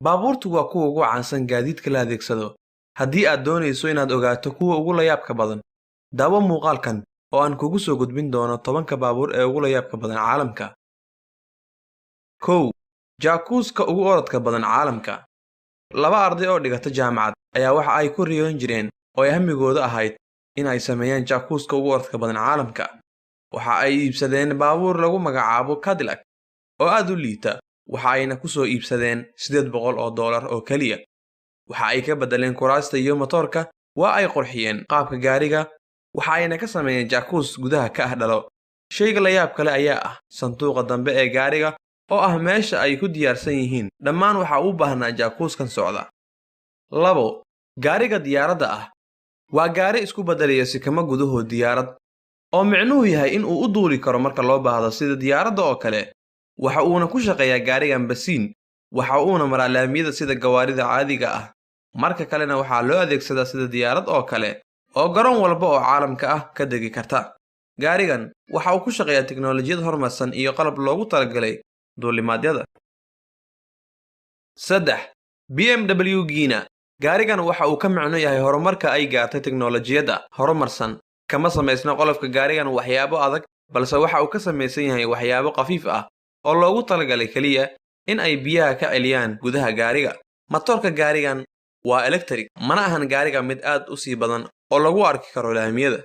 baabuurtu waa kuwa ugu caansan gaadiidka la adeegsado. haddii aad doonayso inaad ogaato kuwa ugu layaabka badan, daawo muuqaalkan oo aan kugu soo gudbin doono 10 baabuur ee ugu layaabka badan caalamka. 1. jaakuuska ugu orodka badan caalamka. 2 arday oo dhigata jaamacad ayaa waxa ay ku riyoon jireen oo ay hamigooda ahayd in ay sameeyaan jaakuuska ugu orodka badan caalamka. waxa ay iibsadeen baabuur lagu magacaabo Cadillac oo aad u liita, waxa ayna ku soo iibsadeen $800 oo kaliya. waxa ay ka bedeleen kuraasta iyo motorka, waa ay qurxiyeen qaabka gaariga, waxa ayna ka sameeyeen jaakuus gudaha ka ah dhalo. shayga la yaab kale ayaa ah sanduuqa dambe ee gaariga oo ah meesha ay ku diyaarsan yihiin dhammaan waxa uu baahnaa jaakuuskan socda. 2. gaariga diyaaradda ah. waa gaari isku bedelaya sikama gudahood diyaarad, oo micnuhu yahay in uu u duuli karo marka loo baahdo sida diyaaradda oo kale. waxa uuna ku shaqeeyaa gaarigan basiin, waxa uuna maraa laamiyada sida gawaarida caadiga ah. marka kalena waxaa loo adeegsadaa sida diyaarad oo kale oo garoon walba oo caalamka ah ka degi karta. gaarigan waxa uu ku shaqeeyaa tiknoolajiyad horumarsan iyo qalab loogu talagalay duulimaadyada. 3. BMW Gina. gaarigan waxa uu ka macno yahay horumarka ay gaartay tiknoolajiyadda horumarsan. kama samaysna qolofka gaarigan waxyaabo adag, balse waxa uu ka samaysan yahay waxyaabo khafiif ah oo loogu talagalay kaliya in ay biyaha ka celiyaan gudaha gaariga. matoorka gaarigan waa electric, mana ahan gaariga mid aad u sii badan oo lagu arki karo laamiyada.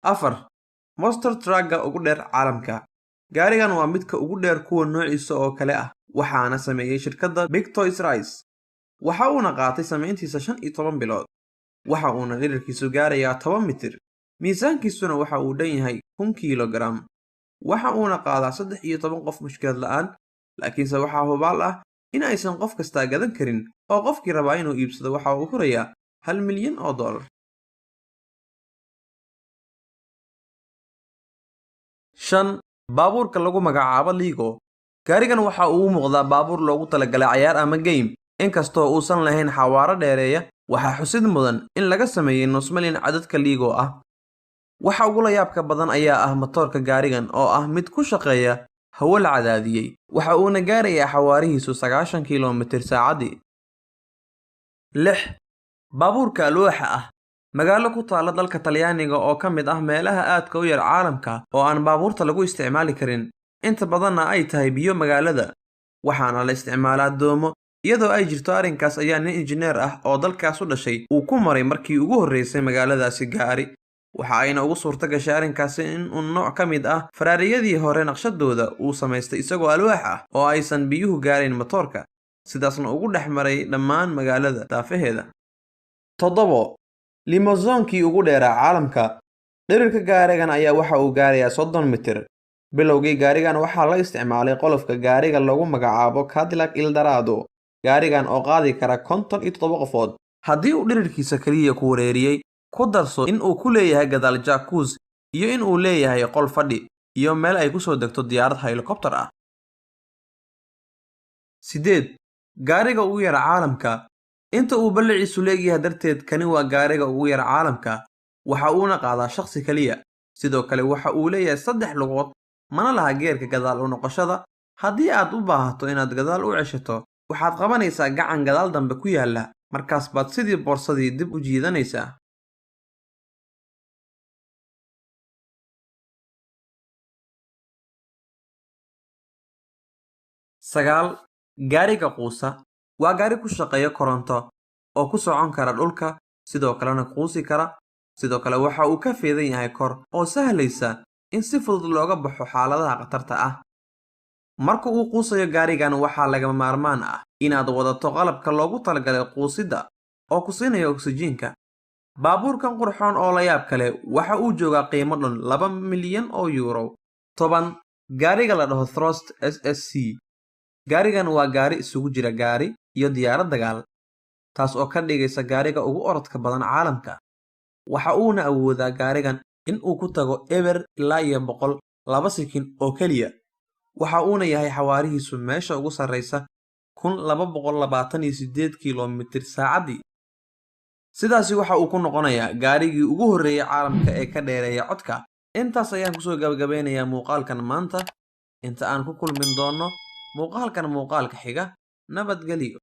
4. Monster Truck-ga ugu dheer caalamka. gaarigan waa midka ugu dheer kuwa noociisa oo kale ah, waxaana sameeyay shirkadda Big Toys Rice. waxa uuna qaatay samayntiisa 15 bilood. waxa uuna dhererkiisu gaarayaa 10 mitir, miisaankiisuna waxa uu dhan yahay 1 kiilogaram. waxa uuna qaadaa 13 qof mushkilad la'aan, laakiinse waxaa hubaal ah in aysan qof kasta gadan karin oo qofkii rabaa inuu iibsado waxa uu furayaa $1 milyan. 5. baabuurka lagu magacaabo Lego. gaarigan waxa uu u muuqdaa baabuur loogu talagalay ciyaar ama game, inkastoo uusan lahayn xawaaro dheereeya. waxaa xusid mudan in laga sameeyay nus milyan cadadka Lego ah. waxa ugu layaabka badan ayaa ah matoorka gaarigan oo ah mid ku shaqeeya hawo la cadaadiyey, waxa uuna gaarayaa xawaarihiisu 90 kiilomitir saacadii. 6. baabuurka alwaaxa ah. magaalo ku taala dalka Talyaaniga oo ka mid ah meelaha aadka u yar caalamka oo aan baabuurta lagu isticmaali karin, inta badanna ay tahay biyo magaalada, waxaana la isticmaalaa doomo. iyadoo ay jirto arrinkaas ayaa nin injineer ah oo dalkaas u dhashay uu ku maray markii ugu horreysay magaaladaasi gaari. waxa ayna ugu suurta gashay arrinkaasi in uu nooc ka mid ah faraariyadii hore naqshadooda uu samaystay isagoo alwaax ah oo aysan biyuhu gaarayn matoorka, sidaasna ugu dhex maray dhammaan magaalada daafaheeda. 7. limousinkii ugu dheeraa caalamka. dhererka gaarigan ayaa waxa uu gaarayaa 30 mitir. bilowgii gaarigan waxaa la isticmaalay qolofka gaariga lagu magacaabo Cadillac Eldorado. gaarigan oo qaadi kara 57 qofood. haddii uu dhererkiisa kaliya ku wareeriyey, ku darso in uu ku leeyahay gadaal jaakuus iyo in uu leeyahay qol fadhi iyo meel ay ku soo degto diyaarad helicopter ah. 8. gaariga ugu yar caalamka. inta uu balliciisu leeyahay darteed kani waa gaariga ugu yar caalamka, waxa uuna qaadaa shakhsi kaliya. sidoo kale waxa uu leeyahay 3 lugood, mana laha geerka gadaal u noqoshada. haddii aad u baahato inaad gadaal u ceshato, waxaad qabanaysaa gacan gadaal dambe ku yaala, markaas baad sidii boorsadii dib u jiidanaysaa. 9. gaariga quusa. waa gaari ku shaqeeya koronto oo ku socon kara dhulka, sidoo kalena quusi kara. sidoo kale waxa uu ka feedan yahay kor oo sahlaysa in si fudud looga baxo xaaladaha khatarta ah. marka uu quusayo gaarigan waxaa lagama maarmaan ah inaad wadato qalabka loogu talagalay quusidda oo ku siinaya oksijiinka. baabuurkan qurxoon oo la yaab kale waxa uu joogaa qiimo dhan €2 milyan. 10. gaariga la dhaho Thrust SSC. gaarigan waa gaari isugu jira gaari iyo diyaarad dagaal, taas oo ka dhigaysa gaariga ugu orodka badan caalamka. waxa uuna awoodaa gaarigan in uu ku tago eber ilaa 100 2 sekin oo kaliya. waxa uuna yahay xawaarihiisu meesha ugu sarreysa 1228 kiilomitir saacadii. sidaasi waxa uu ku noqonayaa gaarigii ugu horreeyay caalamka ee ka dheereeya codka intaas ayaan kusoo gabagabeynayaa muuqaalkan maanta. Inta aan ku kulmin doono muuqaalkan muuqaalka xiga, nabadgelyo.